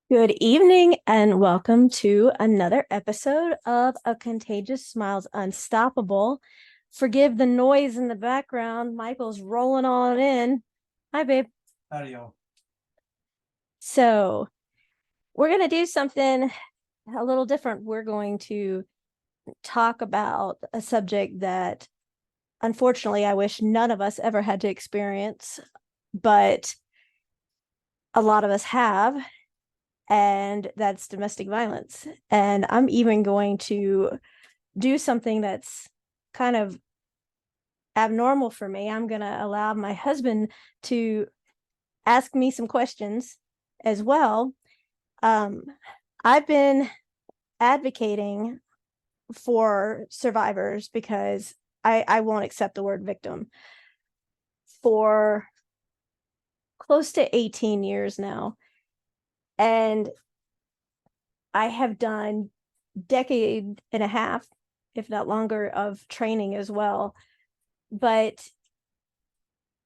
Good evening and welcome to another episode of A Contagious Smiles Unstoppable. Forgive the noise in the background. Michael's rolling on in. Hi, babe. Howdy, y'all. So, we're going to do something a little different. We're going to talk about a subject that unfortunately I wish none of us ever had to experience, but a lot of us have, and that's domestic violence. And I'm even going to do something that's kind of abnormal for me. I'm going to allow my husband to ask me some questions as well. Um, I've been advocating for survivors because I won't accept the word victim for close to 18 years now. And I have done decade and a half, if not longer, of training as well. But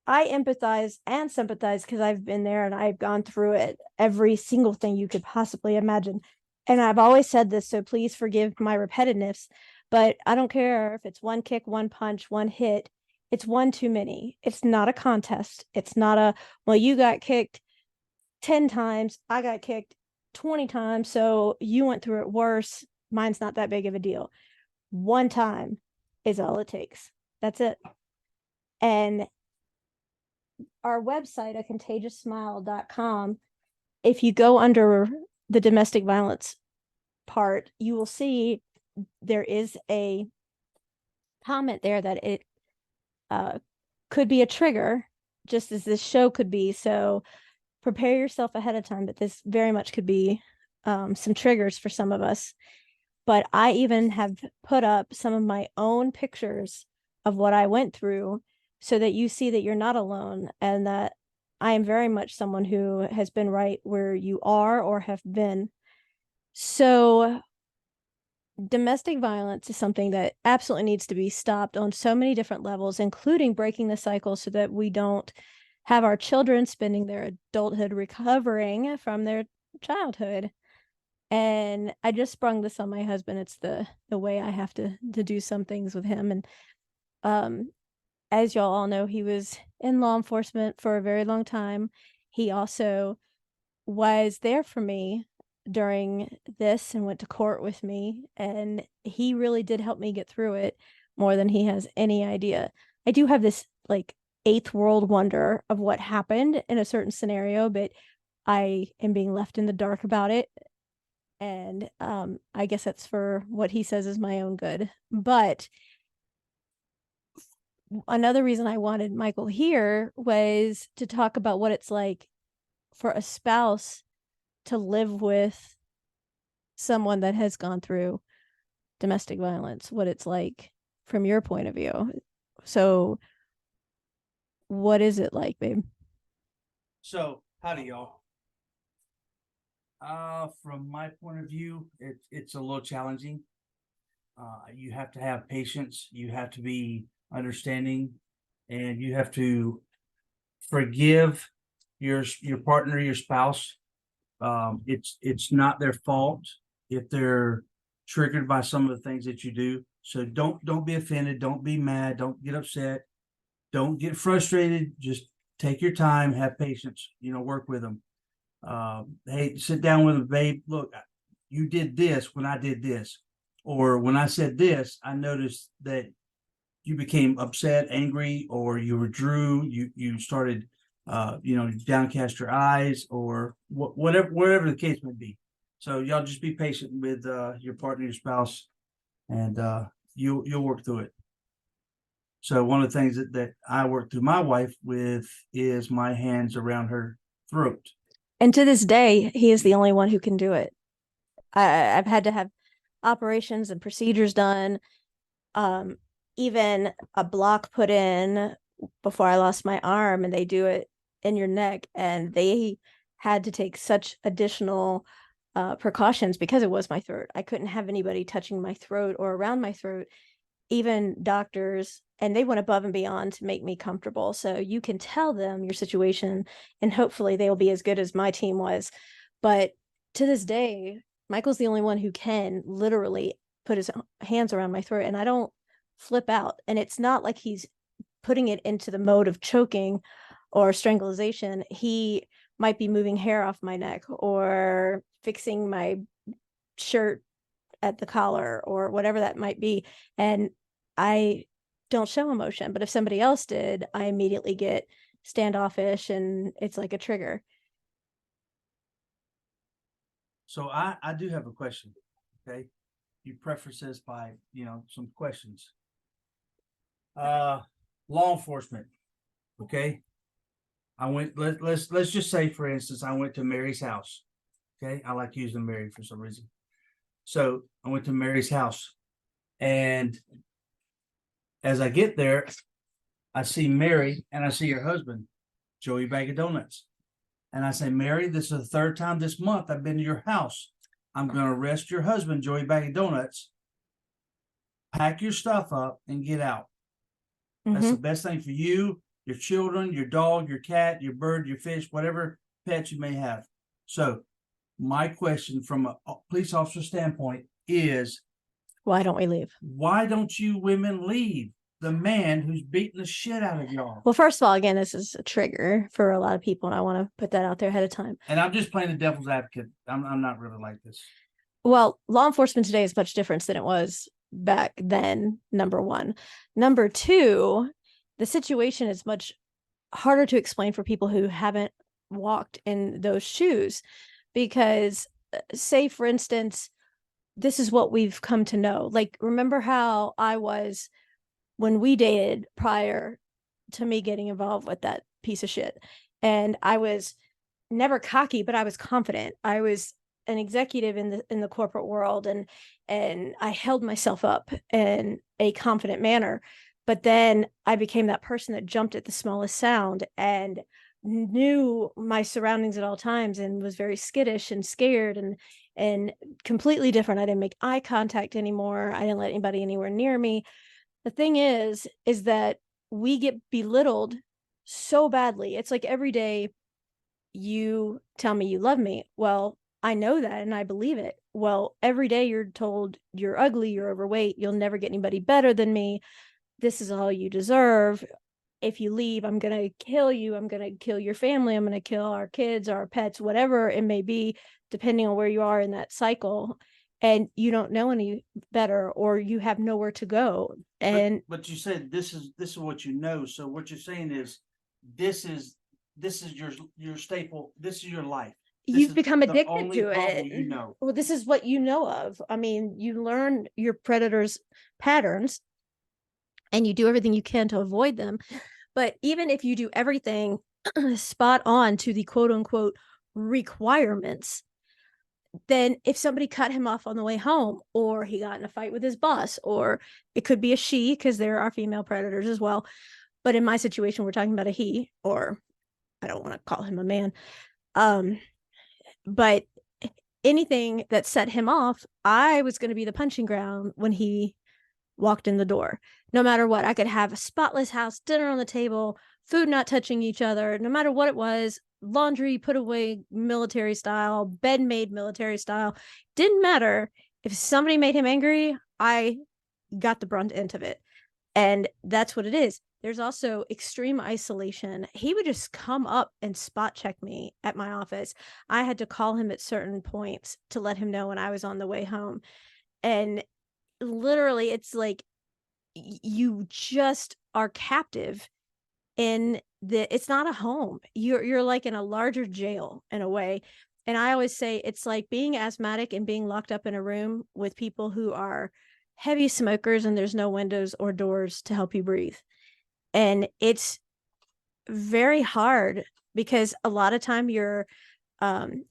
I empathize and sympathize because I've been there and I've gone through it, every single thing you could possibly imagine. And I've always said this, so please forgive my repetitiveness, but I don't care if it's one kick, one punch, one hit. It's one too many. It's not a contest. It's not well, you got kicked 10 times, I got kicked 20 times, so you went through it worse. Mine's not that big of a deal. One time is all it takes. That's it. And our website, acontagiousmile.com, if you go under the domestic violence part, you will see there is a comment there that it could be a trigger, just as this show could be. So prepare yourself ahead of time, but this very much could be some triggers for some of us. But I even have put up some of my own pictures of what I went through so that you see that you're not alone and that I am very much someone who has been right where you are or have been. So, domestic violence is something that absolutely needs to be stopped on so many different levels, including breaking the cycle so that we don't have our children spending their adulthood recovering from their childhood. And I just sprung this on my husband. It's the way I have to do some things with him. And um as y'all all know, he was in law enforcement for a very long time. He also was there for me during this and went to court with me, and he really did help me get through it more than he has any idea. I do have this like eighth world wonder of what happened in a certain scenario, but I am being left in the dark about it, and I guess that's for what he says is my own good. But another reason I wanted Michael here was to talk about what it's like for a spouse to live with someone that has gone through domestic violence, what it's like from your point of view. So, what is it like, babe? So, howdy, y'all. From my point of view, it's a little challenging. You have to have patience. You have to be understanding, and you have to forgive your partner, your spouse. It's not their fault if they're triggered by some of the things that you do. So don't be offended. Don't be mad. Don't get upset. Don't get frustrated. Just take your time. Have patience. Work with them. Hey, sit down with them, babe. Look, you did this when I did this, or when I said this, I noticed that you became upset, angry, or you withdrew. You started, downcast your eyes, or whatever the case may be. So y'all just be patient with your partner, your spouse, and you'll work through it. So one of the things that I work through my wife with is my hands around her throat. And to this day, he is the only one who can do it. I've had to have operations and procedures done, um, even a block put in before I lost my arm, and they do it in your neck, and they had to take such additional precautions because it was my throat. I couldn't have anybody touching my throat or around my throat, even doctors, and they went above and beyond to make me comfortable. So you can tell them your situation, and hopefully they will be as good as my team was. But to this day, Michael's the only one who can literally put his hands around my throat, and I don't flip out. And it's not like he's putting it into the mode of choking or strangulation. He might be moving hair off my neck or fixing my shirt at the collar or whatever that might be. And I don't show emotion, but if somebody else did, I immediately get standoffish and it's like a trigger. So I do have a question. Okay. You preface this by, some questions. Law enforcement. Okay. Let's just say, for instance, I went to Mary's house. Okay. I like using Mary for some reason. So I went to Mary's house, and as I get there, I see Mary and I see her husband, Joey Bag of Donuts. And I say, Mary, this is the third time this month I've been to your house. I'm going to arrest your husband, Joey Bag of Donuts. Pack your stuff up and get out. That's the best thing for you, your children, your dog, your cat, your bird, your fish, whatever pets you may have. So my question from a police officer standpoint is, why don't we leave? Why don't you women leave the man who's beating the shit out of y'all? Well, first of all, again, this is a trigger for a lot of people, and I want to put that out there ahead of time. And I'm just playing the devil's advocate. I'm not really like this. Well, law enforcement today is much different than it was back then, number one. Number two, the situation is much harder to explain for people who haven't walked in those shoes, because say, for instance, this is what we've come to know. Like, remember how I was when we dated prior to me getting involved with that piece of shit. And I was never cocky, but I was confident. I was an executive in the corporate world, and I held myself up in a confident manner. But then I became that person that jumped at the smallest sound and knew my surroundings at all times and was very skittish and scared and completely different. I didn't make eye contact anymore. I didn't let anybody anywhere near me. The thing is that we get belittled so badly. It's like every day you tell me you love me. Well, I know that and I believe it. Well, every day you're told you're ugly, you're overweight, you'll never get anybody better than me. This is all you deserve. If you leave, I'm going to kill you. I'm going to kill your family. I'm going to kill our kids, our pets, whatever it may be, depending on where you are in that cycle. And you don't know any better, or you have nowhere to go. And but you said this is what you know. So what you're saying is this is your staple. This is your life. You've become addicted to it. You know. Well, this is what you know of. I mean, you learn your predators' patterns and you do everything you can to avoid them. But even if you do everything spot on to the quote unquote requirements, then if somebody cut him off on the way home, or he got in a fight with his boss, or it could be a she, because there are female predators as well. But in my situation, we're talking about a he, or I don't want to call him a man. But anything that set him off, I was going to be the punching ground when he walked in the door. No matter what, I could have a spotless house, dinner on the table, food not touching each other, no matter what it was, laundry put away military style, bed made military style. Didn't matter. If somebody made him angry, I got the brunt end of it. And that's what it is. There's also extreme isolation. He would just come up and spot check me at my office. I had to call him at certain points to let him know when I was on the way home. And literally, it's like you just are captive in it's not a home. You're like in a larger jail in a way. And I always say it's like being asthmatic and being locked up in a room with people who are heavy smokers, and there's no windows or doors to help you breathe. And it's very hard because a lot of time your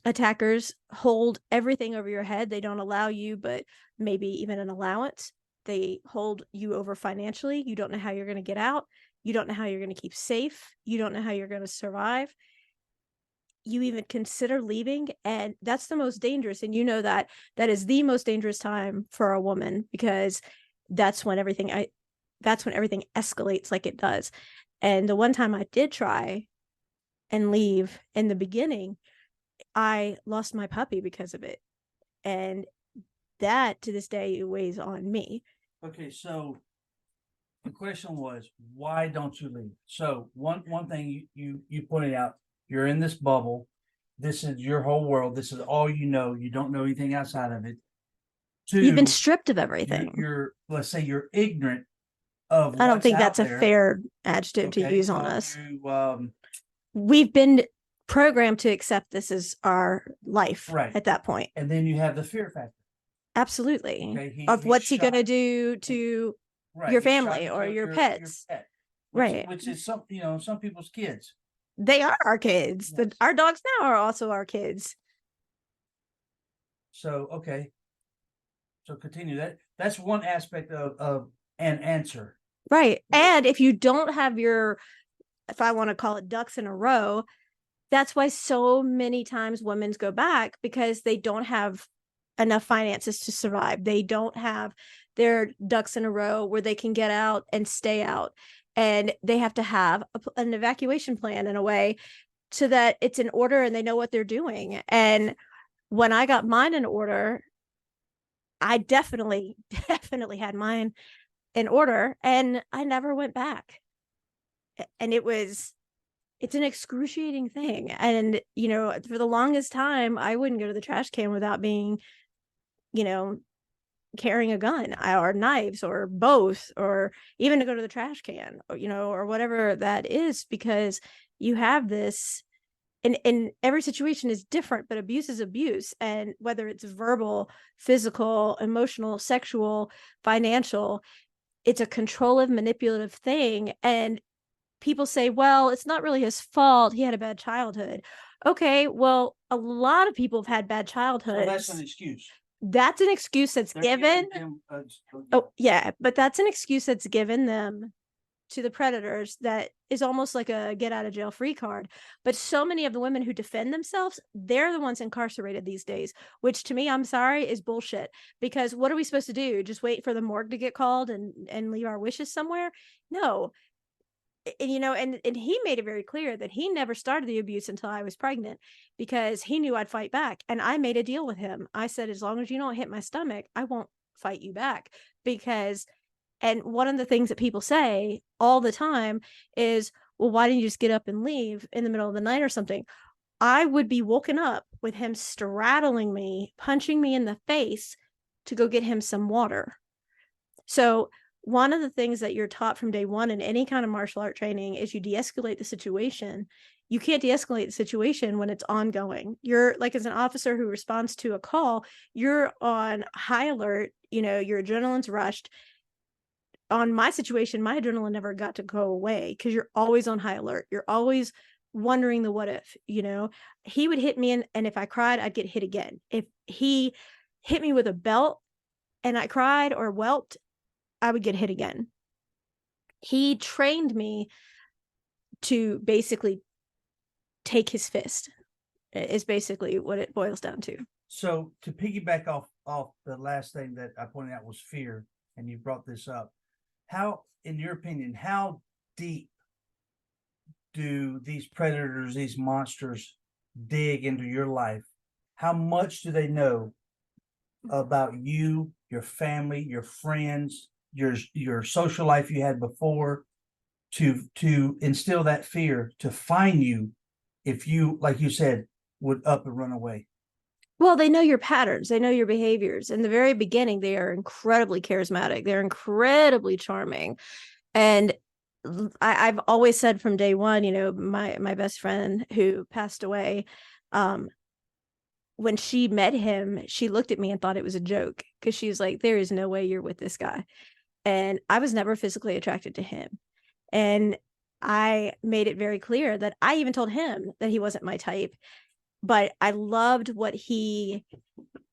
attackers hold everything over your head. They don't allow you, but maybe even an allowance. They hold you over financially. You don't know how you're going to get out. You don't know how you're going to keep safe. You don't know how you're going to survive. You even consider leaving, and that's the most dangerous. And you know that is the most dangerous time for a woman, because that's when everything escalates like it does. And the one time I did try and leave in the beginning, I lost my puppy because of it. And that to this day weighs on me. Okay, so the question was, why don't you leave? So one thing you pointed out, you're in this bubble. This is your whole world. This is all you know. You don't know anything outside of it. You've been Two, stripped of everything. you're let's say you're ignorant of I don't what's think out that's a there. fair adjective to Okay, use on so us. you We've been programmed to accept this as our life right, at that point. and then you have the fear factor. Absolutely. Okay, Of he what's he going shot to do to right. your He shot family and or killed your your pets. pet, Right. which is some some people's kids. They are our kids. Yes. Our dogs now are also our kids. So okay, so continue that. That's one aspect of an answer. Right. And if you don't have your, if I want to call it ducks in a row, that's why so many times women go back, because they don't have enough finances to survive. They don't have their ducks in a row where they can get out and stay out. And they have to have an evacuation plan in a way so that it's in order and they know what they're doing. And when I got mine in order, I definitely, definitely had mine in order and I never went back. And it's an excruciating thing. And, for the longest time, I wouldn't go to the trash can without being, you know, carrying a gun or knives or both, or even to go to the trash can, or, or whatever that is, because you have this, and every situation is different, but abuse is abuse. And whether it's verbal, physical, emotional, sexual, financial, it's a controlling, manipulative thing. And people say, well, it's not really his fault. He had a bad childhood. Okay, well, a lot of people have had bad childhoods. So that's an excuse. That's an excuse that's given. Oh, yeah, but that's an excuse that's given them to the predators that is almost like a get out of jail free card. But so many of the women who defend themselves, they're the ones incarcerated these days, which to me, I'm sorry, is bullshit. Because what are we supposed to do? Just wait for the morgue to get called and leave our wishes somewhere? No. And he made it very clear that he never started the abuse until I was pregnant, because he knew I'd fight back. And I made a deal with him. I said, as long as you don't hit my stomach, I won't fight you back. Because, and one of the things that people say all the time is, well, why didn't you just get up and leave in the middle of the night or something? I would be woken up with him straddling me, punching me in the face to go get him some water. So one of the things that you're taught from day one in any kind of martial art training is you de-escalate the situation. You can't de-escalate the situation when it's ongoing. You're like, as an officer who responds to a call, you're on high alert, your adrenaline's rushed. On my situation, my adrenaline never got to go away because you're always on high alert. You're always wondering the what if. He would hit me, and if I cried, I'd get hit again. If he hit me with a belt and I cried or whelped, I would get hit again. He trained me to basically take his fist, is basically what it boils down to. So to piggyback off the last thing that I pointed out was fear, and you brought this up. How, in your opinion, how deep do these predators, these monsters, dig into your life? How much do they know about you, your family, your friends, your social life you had before, to instill that fear, to find you if you, like you said, would up and run away? Well, they know your patterns, they know your behaviors. In the very beginning, they are incredibly charismatic, they're incredibly charming. And I've always said from day one, my best friend who passed away, when she met him, she looked at me and thought it was a joke, because she was like, there is no way you're with this guy. And I was never physically attracted to him. And I made it very clear that I even told him that he wasn't my type, but I loved what he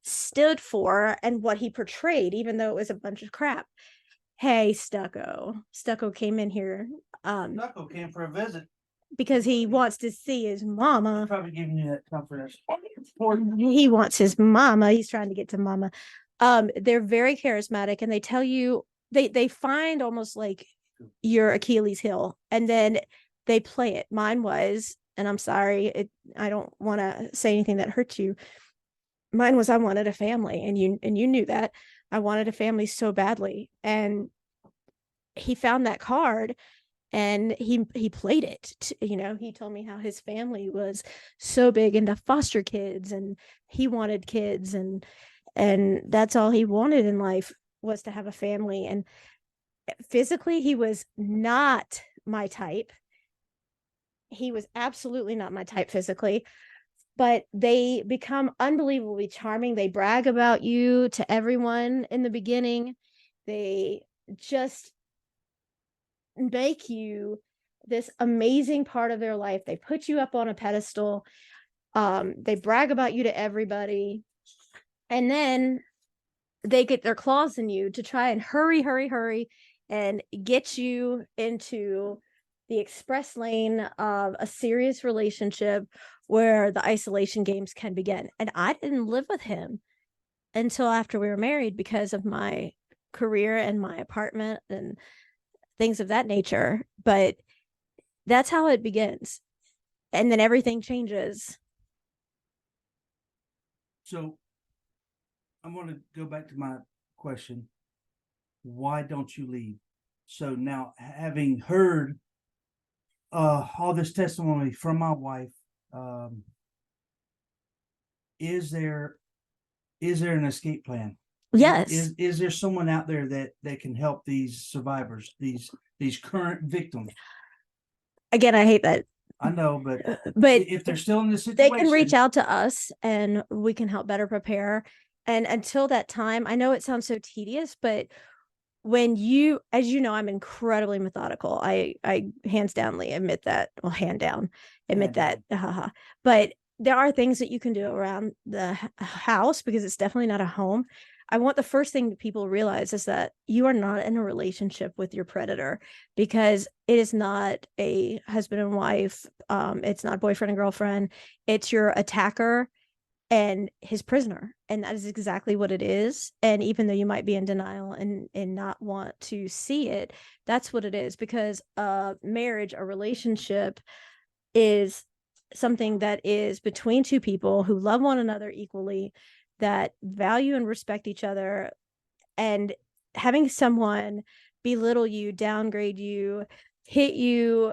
stood for and what he portrayed, even though it was a bunch of crap. Hey, Stucco came in here. Knuckle came for a visit Because he wants to see his mama. He's probably giving you that comfort. He wants his mama. He's trying to get to mama. They're very charismatic, and they tell you, they find almost like your Achilles heel, and then they play it. Mine was, and I'm sorry, I don't want to say anything that hurts you. Mine was I wanted a family, and you knew that. I wanted a family so badly, and he found that card and he played it. He told me how his family was so big into foster kids, and he wanted kids, and that's all he wanted in life, was to have a family. And physically, he was not my type. He was absolutely not my type physically, but they become unbelievably charming. They brag about you to everyone in the beginning. They just make you this amazing part of their life. They put you up on a pedestal. They brag about you to everybody. And then they get their claws in you to try and hurry, and get you into the express lane of a serious relationship where the isolation games can begin. And I didn't live with him until after we were married because of my career and my apartment and things of that nature. But that's how it begins. And then everything changes. So I want to go back to my question. Why don't you leave? So now, having heard all this testimony from my wife, um, is there an escape plan? Yes. Is there someone out there that can help these survivors, these current victims? Again, I hate that. I know, but But if they're still in this they can reach situation, out to us and we can help better prepare. And until that time, I know it sounds so tedious, but when you, as you know, I'm incredibly methodical. I hands downly admit that. Well, hand down, admit hand that. But there are things that you can do around the house, because it's definitely not a home. I want the first thing that people realize is that you are not in a relationship with your predator, because it is not a husband and wife. It's not boyfriend and girlfriend. It's your attacker and his prisoner, and that is exactly what it is. And even though you might be in denial and not want to see it, that's what it is. Because a marriage, a relationship, is something that is between two people who love one another equally, that value and respect each other. And having someone belittle you, downgrade you, hit you,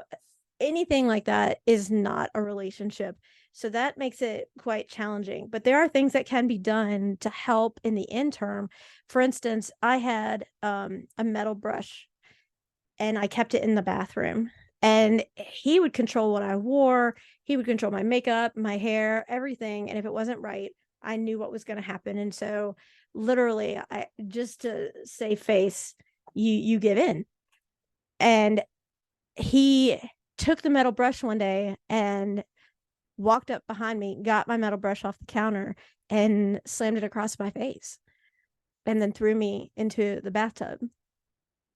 anything like that is not a relationship. So that makes it quite challenging. But there are things that can be done to help in the interim. For instance, I had a metal brush, and I kept it in the bathroom. And he would control what I wore. He would control my makeup, my hair, everything. And if it wasn't right, I knew what was going to happen. And so literally, I just to save face, you give in. And he took the metal brush one day and walked up behind me, got my metal brush off the counter, and slammed it across my face, and then threw me into the bathtub.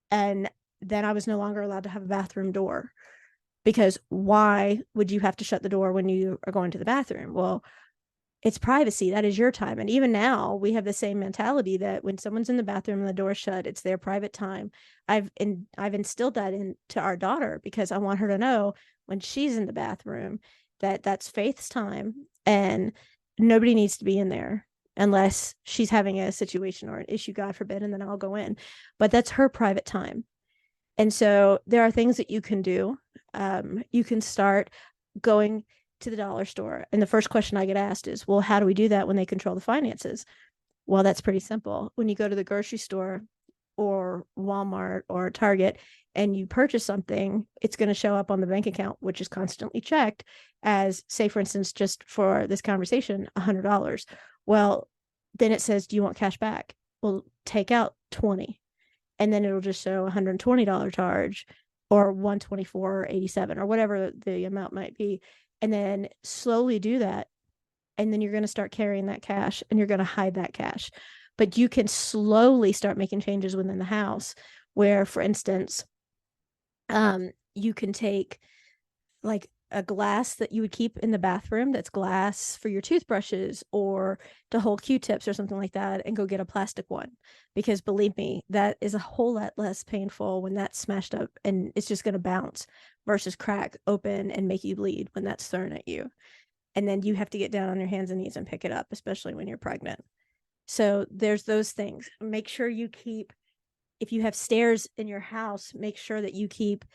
And then I was no longer allowed to have a bathroom door, because why would you have to shut the door when you are going to the bathroom? Well, it's privacy. That is your time. And even now, we have the same mentality that when someone's in the bathroom and the door's shut, it's their private time. I've instilled that into our daughter, because I want her to know when she's in the bathroom that that's Faith's time, and nobody needs to be in there unless she's having a situation or an issue, God forbid, and then I'll go in. But that's her private time. And so there are things that you can do. You can start going to the dollar store. And the first question I get asked is, well, how do we do that when they control the finances? Well, that's pretty simple. When you go to the grocery store or Walmart or Target and you purchase something, it's going to show up on the bank account, which is constantly checked as, say, for instance, just for this conversation, $100. Well, then it says, do you want cash back? Well, take out 20. And then it'll just show $120 charge, or 124.87, or whatever the amount might be. And then slowly do that. And then you're going to start carrying that cash, and you're going to hide that cash. But you can slowly start making changes within the house where, for instance, you can take like a glass that you would keep in the bathroom that's glass for your toothbrushes or to hold Q-tips or something like that, and go get a plastic one. Because believe me, that is a whole lot less painful when that's smashed up and it's just going to bounce versus crack open and make you bleed when that's thrown at you. And then you have to get down on your hands and knees and pick it up, especially when you're pregnant. So there's those things. Make sure you keep, if you have stairs in your house, make sure that you keep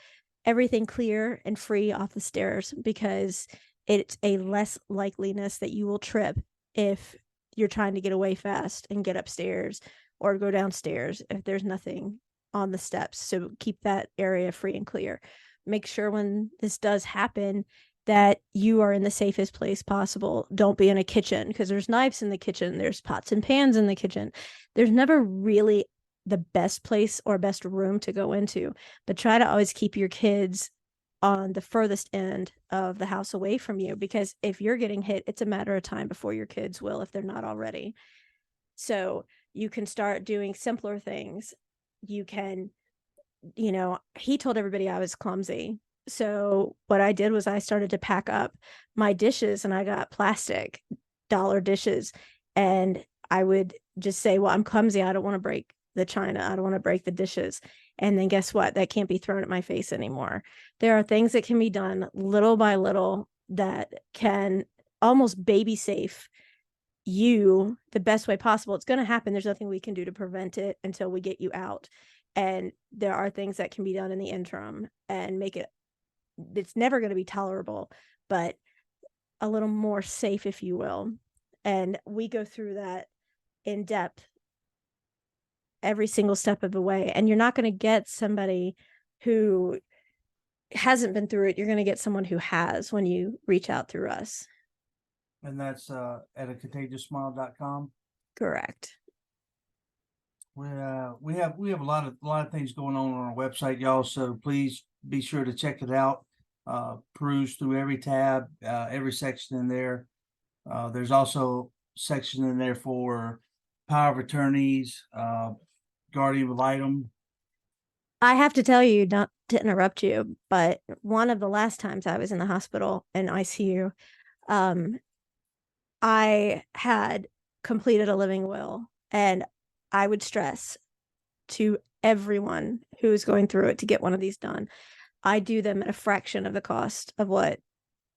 everything clear and free off the stairs, because it's a less likeliness that you will trip if you're trying to get away fast and get upstairs or go downstairs if there's nothing on the steps. So keep that area free and clear. Make sure when this does happen that you are in the safest place possible. Don't be in a kitchen, because there's knives in the kitchen, there's pots and pans in the kitchen. There's never really the best place or best room to go into, but try to always keep your kids on the furthest end of the house away from you, because if you're getting hit, it's a matter of time before your kids will, if they're not already. So you can start doing simpler things. You can, he told everybody I was clumsy. So what I did was I started to pack up my dishes, and I got plastic dollar dishes, and I would just say, well, I'm clumsy. I don't want to break the china. I don't want to break the dishes. And then guess what? That can't be thrown at my face anymore. There are things that can be done little by little that can almost baby safe you the best way possible. It's going to happen. There's nothing we can do to prevent it until we get you out. And there are things that can be done in the interim and make it, it's never going to be tolerable, but a little more safe, if you will. And we go through that in depth every single step of the way. And you're not going to get somebody who hasn't been through it. You're going to get someone who has when you reach out through us. And that's at a contagiousmile.com. Correct. We have a lot of things going on our website, y'all. So please be sure to check it out. Peruse through every tab, every section in there. There's also section in there for power of attorneys, guardian ad litem. I have to tell you, not to interrupt you, but one of the last times I was in the hospital in ICU, I had completed a living will, and I would stress to everyone who is going through it to get one of these done. I do them at a fraction of the cost of what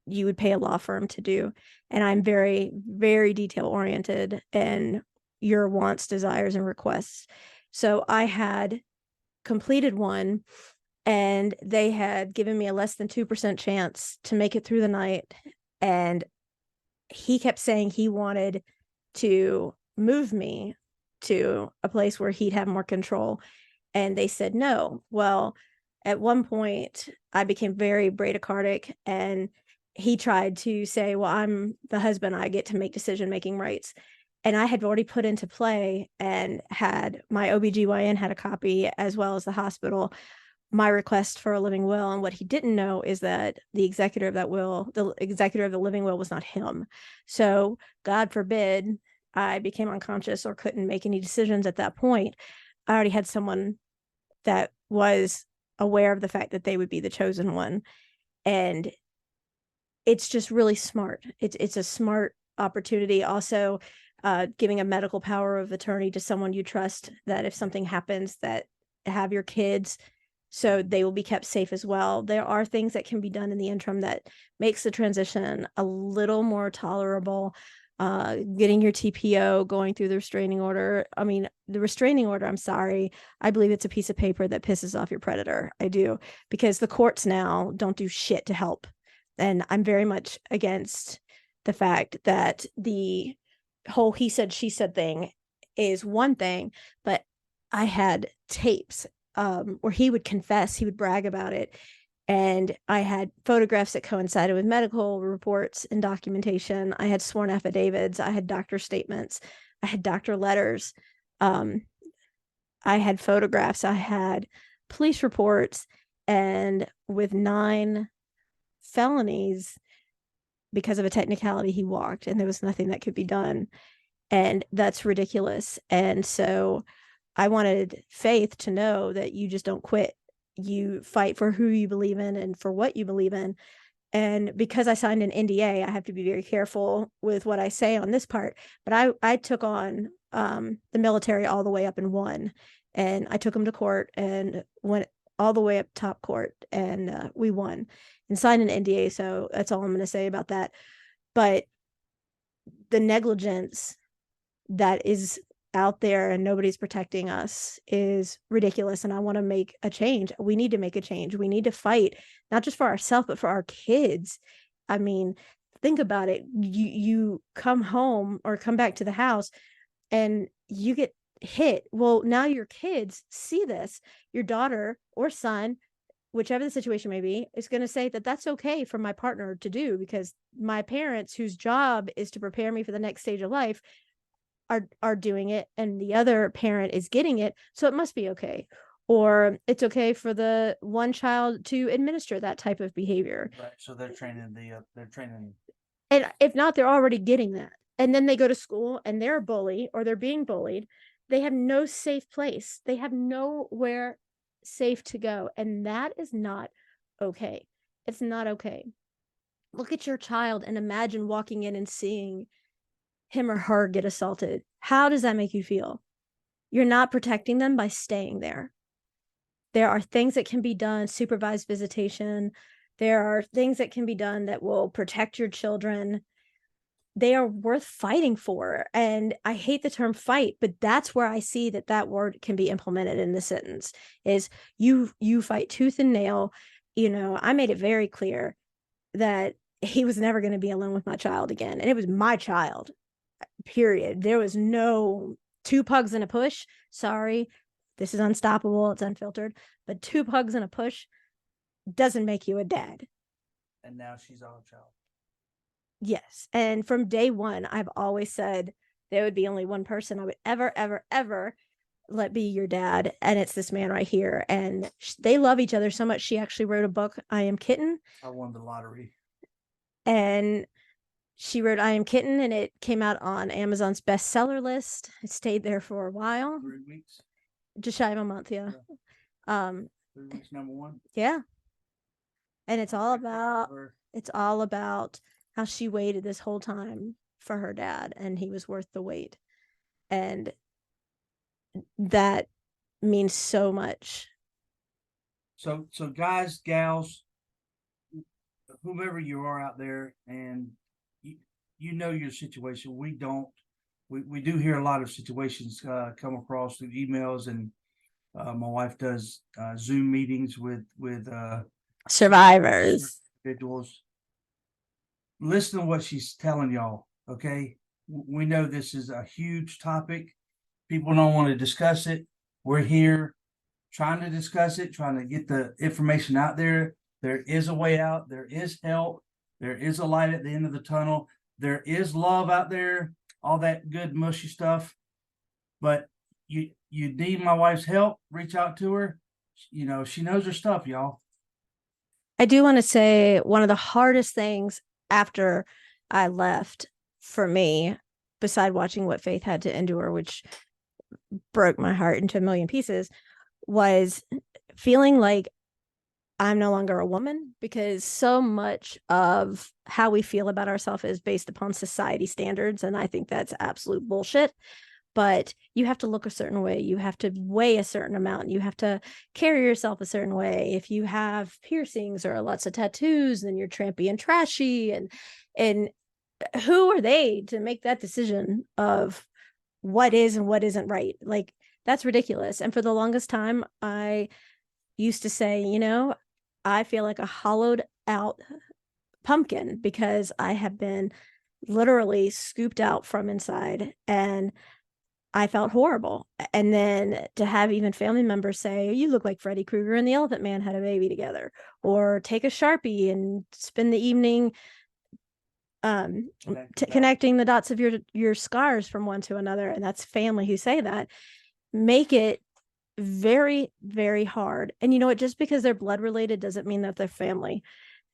you would pay a law firm to do. And I'm very, very detail oriented in your wants, desires, and requests. So I had completed one, and they had given me a less than 2% chance to make it through the night. And he kept saying he wanted to move me to a place where he'd have more control. And they said no. Well, at one point, I became very bradycardic, and he tried to say, well, I'm the husband, I get to make decision-making rights. And I had already put into play and had my OBGYN had a copy, as well as the hospital, my request for a living will. And what he didn't know is that the executor of that will, the executor of the living will, was not him. So God forbid I became unconscious or couldn't make any decisions at that point. I already had someone that was aware of the fact that they would be the chosen one. And it's just really smart. It's a smart opportunity. Also, giving a medical power of attorney to someone you trust, that if something happens, that have your kids, so they will be kept safe as well. There are things that can be done in the interim that makes the transition a little more tolerable. Getting your TPO, going through the restraining order. I mean, the restraining order, I'm sorry, I believe it's a piece of paper that pisses off your predator. I do, because the courts now don't do shit to help. And I'm very much against the fact that the whole he said, she said thing is one thing, but I had tapes where he would confess, he would brag about it. And I had photographs that coincided with medical reports and documentation. I had sworn affidavits. I had doctor statements. I had doctor letters. I had photographs. I had police reports. And with 9 felonies, because of a technicality, he walked, and there was nothing that could be done. And that's ridiculous. And so I wanted Faith to know that you just don't quit. You fight for who you believe in and for what you believe in. And because I signed an NDA, I have to be very careful with what I say on this part. But I took on the military all the way up and won. And I took them to court and went all the way up top court, and we won and signed an NDA. So that's all I'm going to say about that. But the negligence that is out there and nobody's protecting us is ridiculous. And I want to make a change. We need to make a change. We need to fight, not just for ourselves, but for our kids. I mean, think about it. You come home or come back to the house and you get hit. Well, now your kids see this. Your daughter or son, whichever the situation may be, is going to say that that's okay for my partner to do, because my parents, whose job is to prepare me for the next stage of life, are doing it, and the other parent is getting it, so it must be okay. Or it's okay for the one child to administer that type of behavior. Right. So they're training. And if not, they're already getting that. And then they go to school and they're a bully or they're being bullied. They have no safe place. They have nowhere safe to go. And that is not okay. It's not okay. Look at your child and imagine walking in and seeing him or her get assaulted. How does that make you feel? You're not protecting them by staying there. There are things that can be done, supervised visitation. There are things that can be done that will protect your children. They are worth fighting for. And I hate the term fight, but that's where I see that word can be implemented in the sentence is you fight tooth and nail. I made it very clear that he was never going to be alone with my child again. And it was my child. Period. There was no 2 pugs and a push. Sorry, this is unstoppable. It's unfiltered. But 2 pugs and a push doesn't make you a dad. And now she's our child. Yes. And from day one, I've always said there would be only one person I would ever, ever, ever let be your dad. And it's this man right here. And they love each other so much. She actually wrote a book, I Am Kitten. I won the lottery. And she wrote I Am Kitten, and it came out on Amazon's bestseller list. It stayed there for a while. 3 weeks. Just shy of a month, yeah. 3 weeks, #1. Yeah. And it's all about how she waited this whole time for her dad, and he was worth the wait. And that means so much. So guys, gals, whomever you are out there, and you know your situation. We don't. We do hear a lot of situations come across through emails, and my wife does Zoom meetings with Survivors. individuals. Listen to what she's telling y'all. Okay, we know this is a huge topic. People don't want to discuss it. We're here trying to discuss it, trying to get the information out there. There is a way out. There is help. There is a light at the end of the tunnel. There is love out there, all that good mushy stuff. But you need my wife's help, reach out to her. She knows her stuff, y'all. I do want to say one of the hardest things after I left for me, beside watching what Faith had to endure, which broke my heart into a million pieces, was feeling like I'm no longer a woman, because so much of how we feel about ourselves is based upon society standards. And I think that's absolute bullshit. But you have to look a certain way. You have to weigh a certain amount. You have to carry yourself a certain way. If you have piercings or lots of tattoos, then you're trampy and trashy. And who are they to make that decision of what is and what isn't right? Like, that's ridiculous. And for the longest time, I used to say, I feel like a hollowed out pumpkin because I have been literally scooped out from inside, and I felt horrible. And then to have even family members say, you look like Freddy Krueger and the Elephant Man had a baby together, or take a Sharpie and spend the evening connecting the dots of your scars from one to another. And that's family who say that, make it very, very hard. And just because they're blood related doesn't mean that they're family.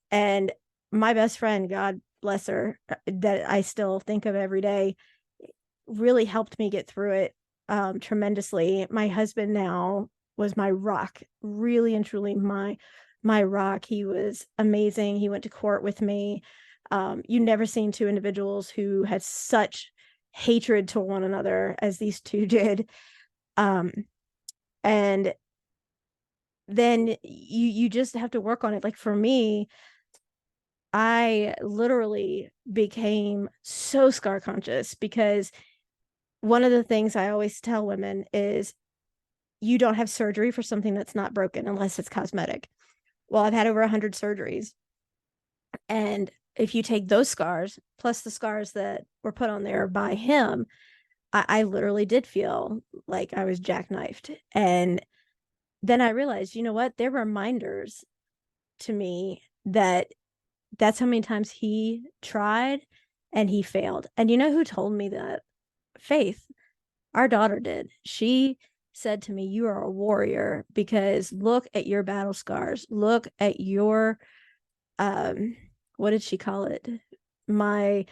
And my best friend, God bless her, that I still think of every day, really helped me get through it tremendously. My husband now was my rock, really and truly my my rock. He was amazing. He went to court with me. You never seen two individuals who had such hatred to one another as these two did. Um, and then you just have to work on it. Like for me, I literally became so scar conscious because one of the things I always tell women is you don't have surgery for something that's not broken unless it's cosmetic. Well, I've had over 100 surgeries. And if you take those scars plus the scars that were put on there by him, I literally did feel like I was jackknifed. And then I realized, you know what? They're reminders to me that that's how many times he tried and he failed. And you know who told me that? Faith, our daughter did. She said to me, "You are a warrior because look at your battle scars. Look at your what did she call it? My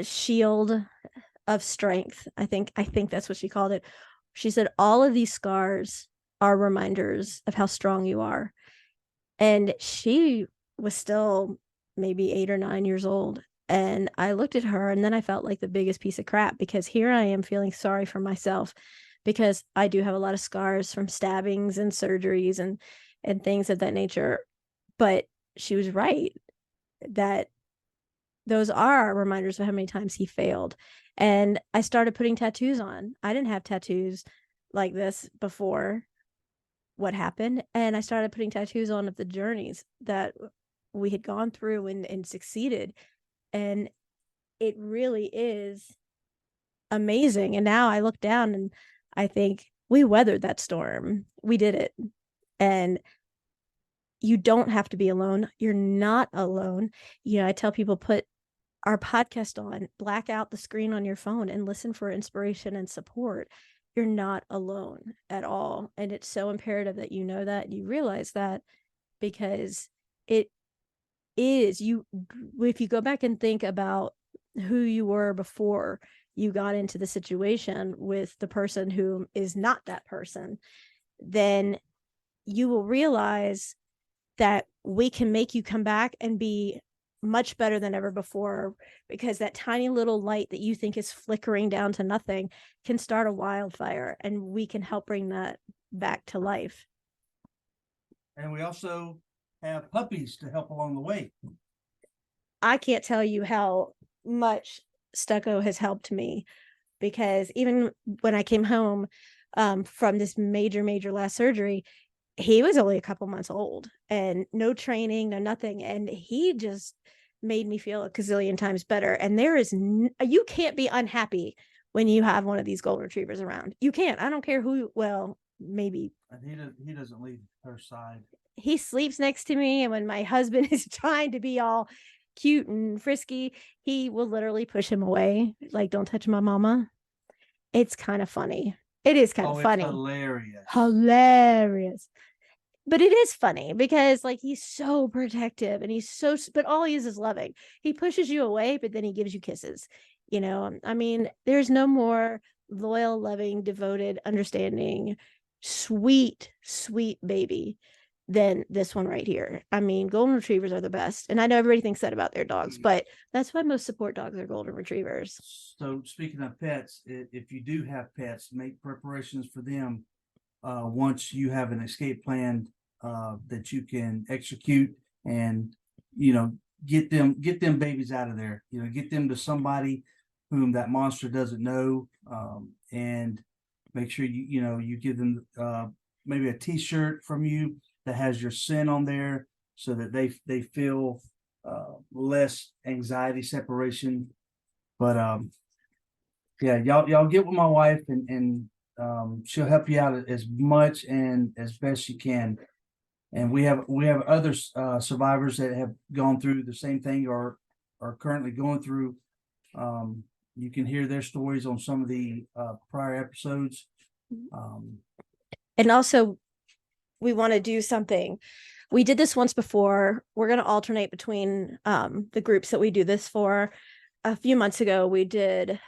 shield of strength. I think that's what she called it. She said all of these scars are reminders of how strong you are." And she was still maybe 8 or 9 years old. And I looked at her and then I felt like the biggest piece of crap because here I am feeling sorry for myself because I do have a lot of scars from stabbings and surgeries and things of that nature. But she was right that those are reminders of how many times he failed. And I started putting tattoos on. I didn't have tattoos like this before what happened. And I started putting tattoos on of the journeys that we had gone through and succeeded. And it really is amazing. And now I look down and I think we weathered that storm. We did it. And you don't have to be alone. You're not alone. You know, I tell people put our podcast on, black out the screen on your phone and listen for inspiration and support. You're not alone at all. And it's so imperative that you know that, you realize that, because it is you. If you go back and think about who you were before you got into the situation with the person who is not that person, then you will realize that we can make you come back and be much better than ever before, because that tiny little light that you think is flickering down to nothing can start a wildfire, and we can help bring that back to life. And we also have puppies to help along the way. I can't tell you how much Stucco has helped me, because even when I came home from this major last surgery, he was only a couple months old and no training, no nothing. And he just made me feel a gazillion times better. And you can't be unhappy when you have one of these golden retrievers around. You can't. I don't care who. Well, maybe. And he doesn't leave her side. He sleeps next to me. And when my husband is trying to be all cute and frisky, he will literally push him away. Like, don't touch my mama. It's kind of funny. It is kind of funny. Hilarious. But it is funny because like he's so protective and but all he is loving. He pushes you away, but then he gives you kisses. You know, I mean, there's no more loyal, loving, devoted, understanding, sweet baby than this one right here. I mean, golden retrievers are the best. And I know everybody thinks that about their dogs, but that's why most support dogs are golden retrievers. So speaking of pets, if you do have pets, make preparations for them. Once you have an escape plan that you can execute, and get them babies out of there, get them to somebody whom that monster doesn't know, and make sure you give them maybe a t-shirt from you that has your scent on there, so that they feel less anxiety separation. But yeah, y'all get with my wife, and she'll help you out as much and as best she can. And we have other survivors that have gone through the same thing or are currently going through. You can hear their stories on some of the prior episodes. And also, we want to do something. We did this once before. We're going to alternate between the groups that we do this for. A few months ago, we did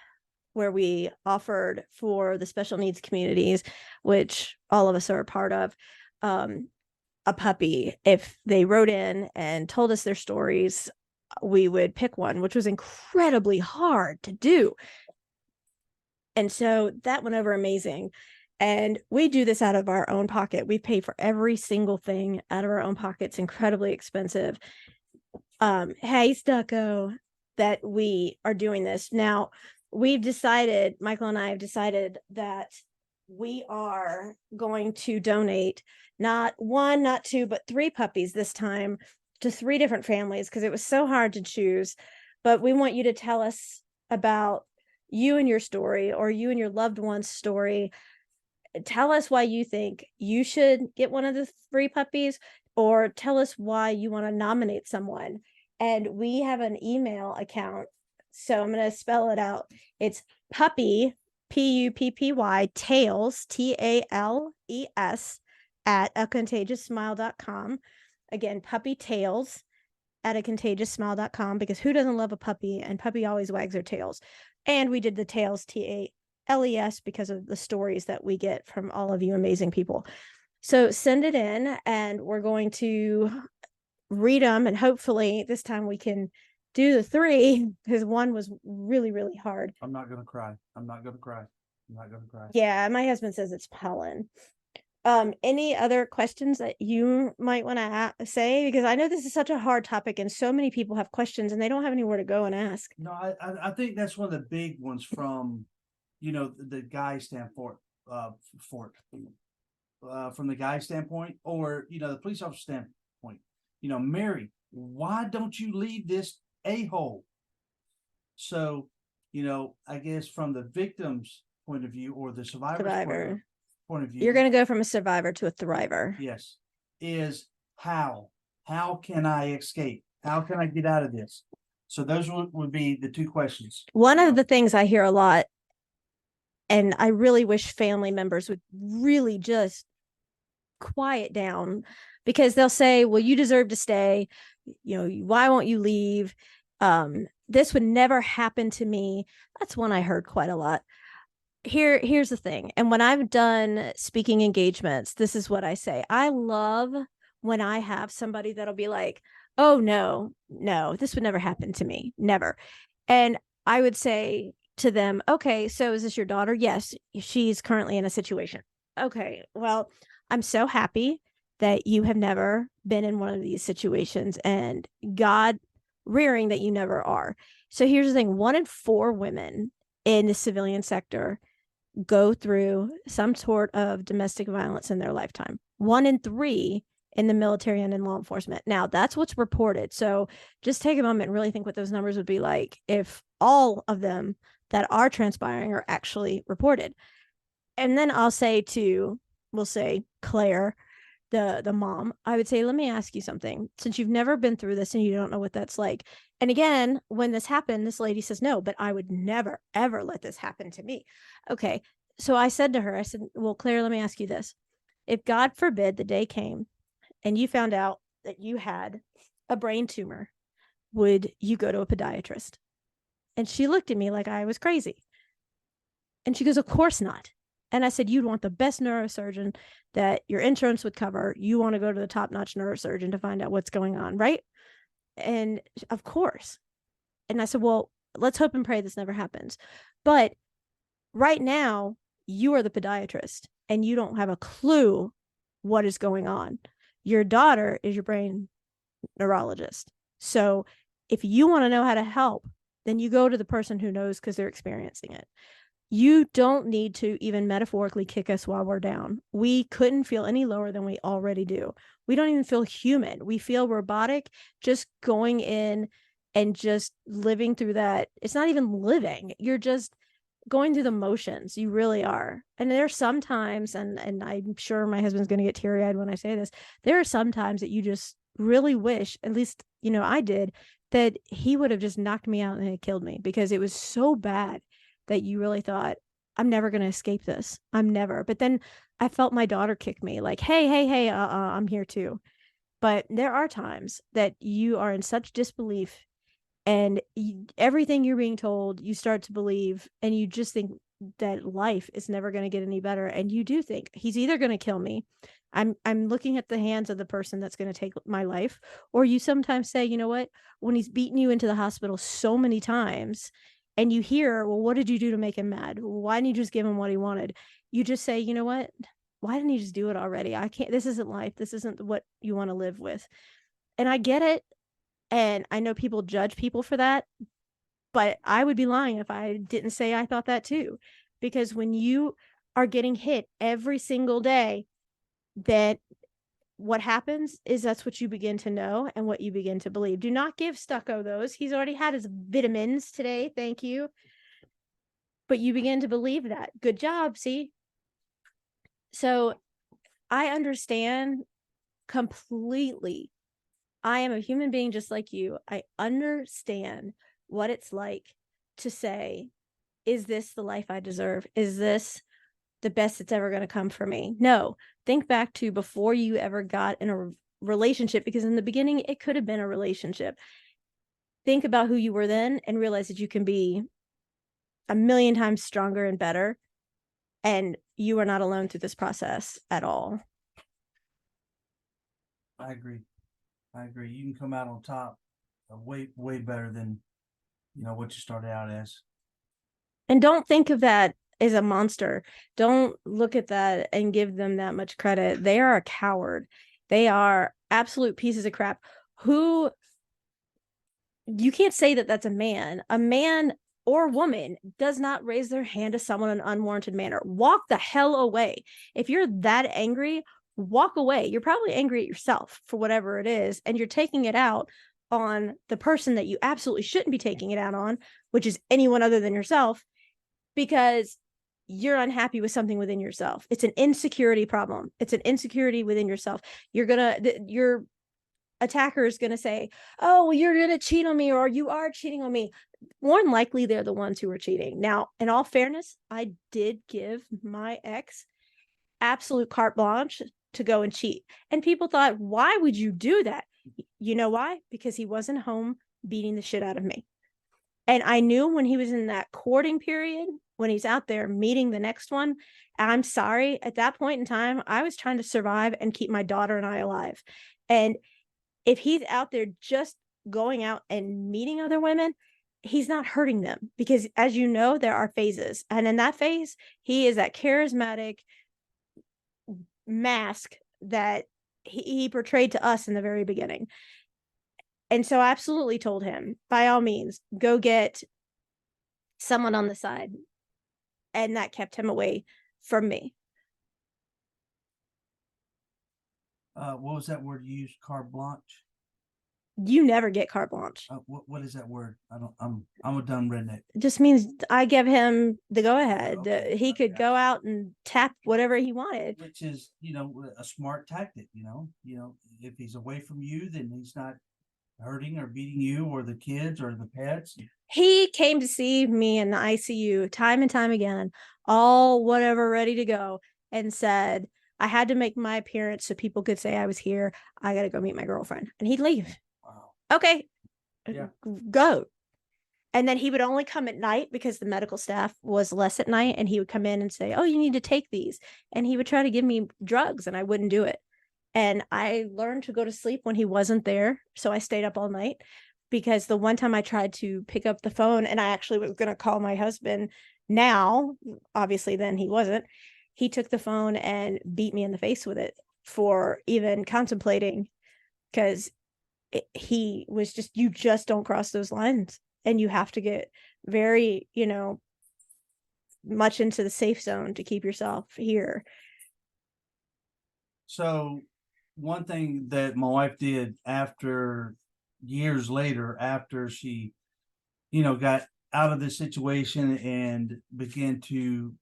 where we offered for the special needs communities, which all of us are a part of. a puppy. If they wrote in and told us their stories, we would pick one, which was incredibly hard to do. And so that went over amazing. And we do this out of our own pocket. We pay for every single thing out of our own pocket. It's incredibly expensive. Hey, Stucco, that we are doing this. Now, we've decided, Michael and I have decided that we are going to donate not one, not two, but 3 puppies this time to 3 different families because it was so hard to choose. But we want you to tell us about you and your story, or you and your loved one's story. Tell us why you think you should get one of the 3 puppies, or tell us why you want to nominate someone. And we have an email account. So I'm going to spell it out. It's puppy, Puppy, tales, TALES, at acontagiousmile.com. Again, puppy tales at acontagiousmile.com, because who doesn't love a puppy? And puppy always wags their tails. And we did the tails, TALES, because of the stories that we get from all of you amazing people. So send it in and we're going to read them. And hopefully this time we can do the 3, because one was really, really hard. I'm not going to cry. I'm not going to cry. I'm not going to cry. Yeah, my husband says it's pollen. Any other questions that you might want to say? Because I know this is such a hard topic and so many people have questions and they don't have anywhere to go and ask. No, I think that's one of the big ones from, the guy standpoint, from the guy standpoint, or, the police officer standpoint. Mary, why don't you leave this a-hole? So, I guess from the victim's point of view, or the survivor's point of view, you're going to go from a survivor to a thriver. Yes. Is how can I escape? How can I get out of this? So those would be the 2 questions. One of the things I hear a lot, and I really wish family members would really just quiet down, because they'll say, well, you deserve to stay. Why won't you leave? This would never happen to me. That's one I heard quite a lot. Here's the thing. And when I've done speaking engagements, this is what I say. I love when I have somebody that'll be like, oh, no, this would never happen to me. Never. And I would say to them, okay, so is this your daughter? Yes, she's currently in a situation. Okay, well, I'm so happy that you have never been in one of these situations, and God rearing that you never are. So here's the thing. 1 in 4 women in the civilian sector go through some sort of domestic violence in their lifetime. 1 in 3 in the military and in law enforcement. Now, that's what's reported. So just take a moment and really think what those numbers would be like if all of them that are transpiring are actually reported. And then we'll say Claire, the mom, I would say, let me ask you something. Since you've never been through this and you don't know what that's like. And again, when this happened, this lady says, no, but I would never, ever let this happen to me. Okay. So I said to her, well, Claire, let me ask you this. If God forbid the day came and you found out that you had a brain tumor, would you go to a podiatrist? And she looked at me like I was crazy. And she goes, of course not. And I said, you'd want the best neurosurgeon that your insurance would cover. You want to go to the top-notch neurosurgeon to find out what's going on, right? And of course. And I said, well, let's hope and pray this never happens. But right now, you are the podiatrist and you don't have a clue what is going on. Your daughter is your brain neurologist. So if you want to know how to help, then you go to the person who knows, because they're experiencing it. You don't need to even metaphorically kick us while we're down. We couldn't feel any lower than we already do. We don't even feel human. We feel robotic, just going in and just living through that. It's not even living. You're just going through the motions. You really are. And there are some times, and I'm sure my husband's going to get teary-eyed when I say this, there are some times that you just really wish, at least, I did, that he would have just knocked me out and had killed me, because it was so bad that you really thought, I'm never going to escape this. I'm never. But then I felt my daughter kick me like, hey, I'm here too. But there are times that you are in such disbelief, and everything you're being told, you start to believe, and you just think that life is never going to get any better. And you do think he's either going to kill me, I'm looking at the hands of the person that's going to take my life. Or you sometimes say, you know what, when he's beaten you into the hospital so many times and you hear, well, what did you do to make him mad? Why didn't you just give him what he wanted? You just say, you know what, why didn't you just do it already? I can't, this isn't life. This isn't what you want to live with. And I get it. And I know people judge people for that, but I would be lying if I didn't say I thought that too. Because when you are getting hit every single day, then what happens is that's what you begin to know and what you begin to believe. Do not give Stucco those. He's already had his vitamins today. Thank you. But you begin to believe that. Good job. See? So I understand completely. I am a human being just like you. I understand what it's like to say, is this the life I deserve? Is this the best that's ever going to come for me? No. Think back to before you ever got in a relationship, because in the beginning, it could have been a relationship. Think about who you were then and realize that you can be a million times stronger and better. And you are not alone through this process at all. I agree. I agree. You can come out on top way, way better than, what you started out as. And don't think of that as a monster. Don't look at that and give them that much credit. They are a coward. They are absolute pieces of crap. Who, you can't say that that's a man. A man or woman does not raise their hand to someone in an unwarranted manner. Walk the hell away. If you're that angry, walk away. You're probably angry at yourself for whatever it is, and you're taking it out on the person that you absolutely shouldn't be taking it out on, which is anyone other than yourself, because you're unhappy with something within yourself. It's an insecurity problem. It's an insecurity within yourself. Your attacker is going to say, oh, well, you're going to cheat on me, or you are cheating on me. More than likely, they're the ones who are cheating. Now, in all fairness, I did give my ex absolute carte blanche to go and cheat. And people thought, why would you do that? You know why? Because he wasn't home beating the shit out of me. And I knew when he was in that courting period, when he's out there meeting the next one, I'm sorry, at that point in time, I was trying to survive and keep my daughter and I alive. And if he's out there just going out and meeting other women, he's not hurting them, because as you know, there are phases. And in that phase, he is that charismatic mask that he portrayed to us in the very beginning. And so I absolutely told him, by all means, go get someone on the side. And that kept him away from me. What was that word you used? Carte blanche? You never get carte blanche. What is that word? I'm a dumb redneck. It just means I give him the go ahead. Okay. He could go out and tap whatever he wanted. Which is, a smart tactic, if he's away from you, then he's not hurting or beating you or the kids or the pets. He came to see me in the ICU time and time again, all whatever ready to go, and said, I had to make my appearance so people could say I was here. I got to go meet my girlfriend. And he'd leave. Wow. Okay, Yeah. Go. And then he would only come at night because the medical staff was less at night. And he would come in and say, oh, you need to take these. And he would try to give me drugs and I wouldn't do it. And I learned to go to sleep when he wasn't there. So I stayed up all night, because the one time I tried to pick up the phone and I actually was going to call my husband now, obviously then he wasn't, he took the phone and beat me in the face with it for even contemplating, because he was just, you just don't cross those lines, and you have to get very, much into the safe zone to keep yourself here. So one thing that my wife did years later, after she, got out of the situation and began to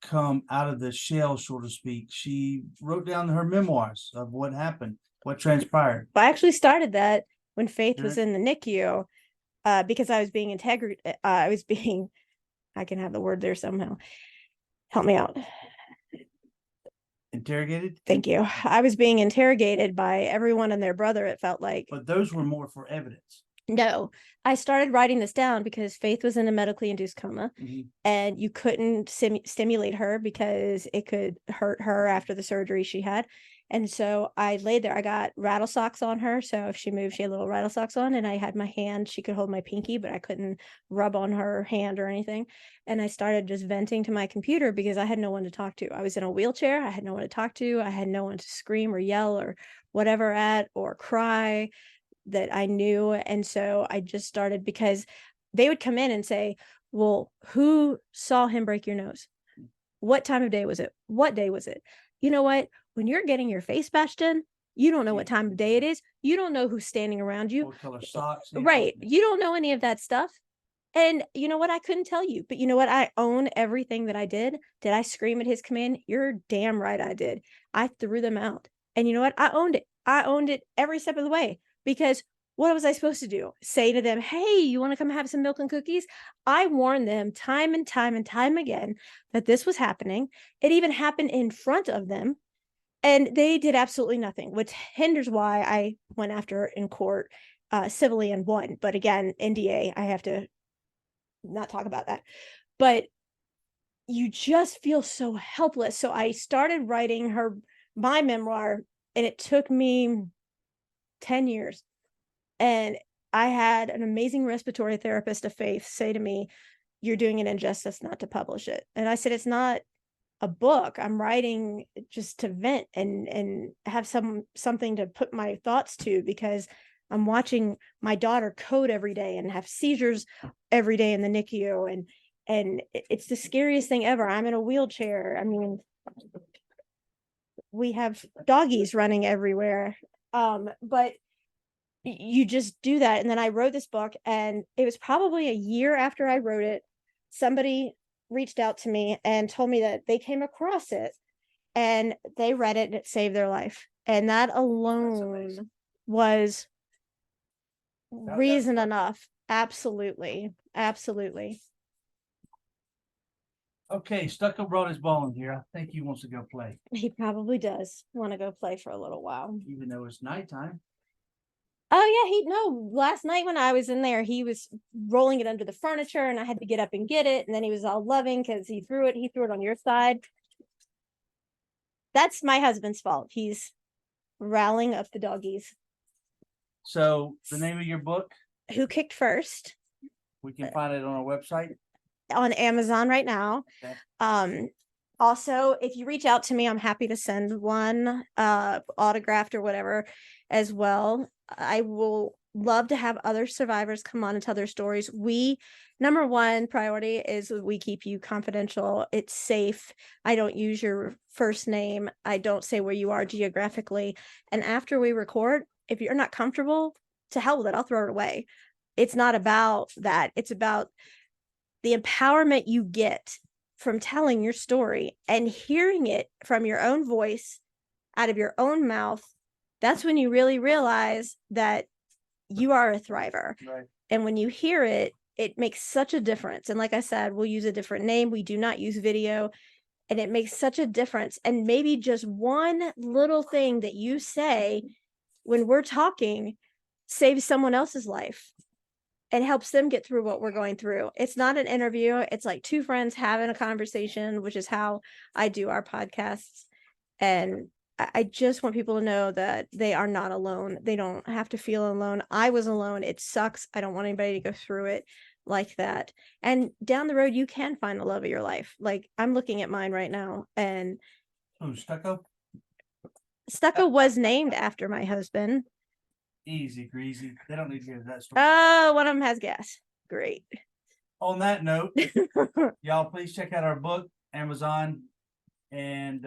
come out of the shell, so to speak, she wrote down her memoirs of what happened, what transpired. I actually started that when Faith was in the NICU, because I was being I can have the word there somehow. Help me out. Interrogated? Thank you. I was being interrogated by everyone and their brother, it felt like. But those were more for evidence. No, I started writing this down because Faith was in a medically induced coma, and you couldn't stimulate her because it could hurt her after the surgery she had. And so I laid there. I got rattle socks on her. So if she moved, she had little rattle socks on, and I had my hand. She could hold my pinky, but I couldn't rub on her hand or anything. And I started just venting to my computer because I had no one to talk to. I was in a wheelchair. I had no one to talk to. I had no one to scream or yell or whatever at or cry that I knew. And so I just started, because they would come in and say, well, who saw him break your nose? What time of day was it? What day was it? You know what? When you're getting your face bashed in, you don't know what time of day it is. You don't know who's standing around you. What color socks? Right. You don't know any of that stuff. And you know what? I couldn't tell you, but you know what? I own everything that I did. Did I scream at his command? You're damn right I did. I threw them out. And you know what? I owned it. I owned it every step of the way, because what was I supposed to do? Say to them, hey, you want to come have some milk and cookies? I warned them time and time and time again that this was happening. It even happened in front of them. And they did absolutely nothing, which hinders why I went after in court civilly and won. But again, NDA, I have to not talk about that. But you just feel so helpless. So I started writing my memoir, and it took me 10 years. And I had an amazing respiratory therapist of Faith say to me, you're doing an injustice not to publish it. And I said, it's not a book. I'm writing just to vent and have something to put my thoughts to, because I'm watching my daughter code every day and have seizures every day in the NICU. And it's the scariest thing ever. I'm in a wheelchair. I mean, we have doggies running everywhere. But you just do that. And then I wrote this book, and it was probably a year after I wrote it, somebody reached out to me and told me that they came across it and they read it and it saved their life. And that alone was reason enough. Absolutely. Absolutely. Okay, Stucco brought his ball in here. I think he wants to go play, He probably does want to go play for a little while. even though it's nighttime. Oh yeah, last night when I was in there, he was rolling it under the furniture and I had to get up and get it. And then he was all loving because he threw it on your side. That's my husband's fault. He's rallying up the doggies. So the name of your book, Who Kicked First? we can find it on our website. On Amazon right now. Okay. Also, if you reach out to me, I'm happy to send one autographed or whatever as well. I will love to have other survivors come on and tell their stories. Number one priority is we keep you confidential. It's safe. I don't use your first name. I don't say where you are geographically. And after we record, if you're not comfortable, to hell with it, I'll throw it away. It's not about that. It's about the empowerment you get from telling your story and hearing it from your own voice out of your own mouth. That's when you really realize that you are a thriver. Right. And when you hear it, it makes such a difference. And like I said, we'll use a different name. We do not use video. And it makes such a difference. And maybe just one little thing that you say when we're talking saves someone else's life and helps them get through what we're going through. It's not an interview. It's like two friends having a conversation, which is how I do our podcasts. And I just want people to know that they are not alone. They don't have to feel alone. I was alone. It sucks. I don't want anybody to go through it like that. And down the road, you can find the love of your life. Like I'm looking at mine right now. And Stucco? Stucco was named after my husband. Easy, greasy. They don't need to hear that story. Oh, one of them has gas. Great. On that note, y'all please check out our book, Amazon, and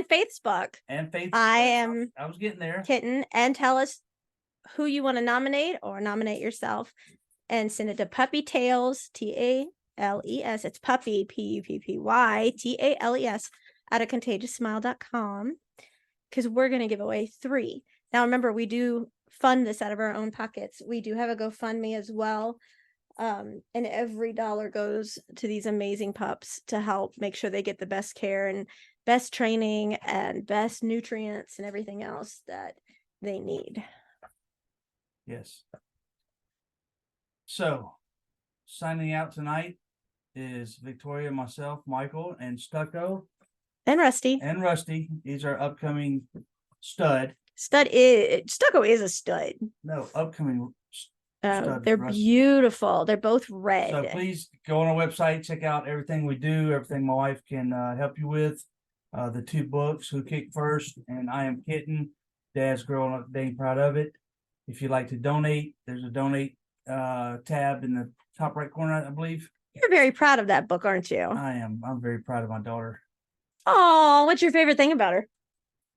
Faith's book. And Faith. I was getting there. Kitten, and tell us who you want to nominate or nominate yourself and send it to Puppy Tales, Tales. It's Puppy, Puppy, Tales at contagioussmile.com, because we're going to give away 3. Now, remember, we do fund this out of our own pockets. We do have a GoFundMe as well. And every dollar goes to these amazing pups to help make sure they get the best care and best training and best nutrients and everything else that they need. Yes. So, signing out tonight is Victoria, myself, Michael, and Stucco And Rusty. and Rusty. He's our upcoming stud. Stucco is a stud. No, upcoming Oh, stud. they're Rusty. beautiful. They're both red. So please go on our website, check out everything we do, everything my wife can help you with. The 2 books, Who Kicked First and I Am Kitten. Dad's growing up, dang proud of it. If you'd like to donate, there's a donate tab in the top right corner, I believe. You're very proud of that book, aren't you? I am. I'm very proud of my daughter. Oh, what's your favorite thing about her?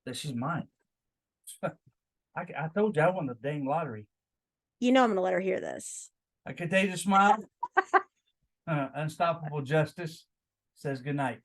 That she's mine. I told you I won the dang lottery. You know I'm gonna let her hear this. A contagious smile. Unstoppable justice says good night.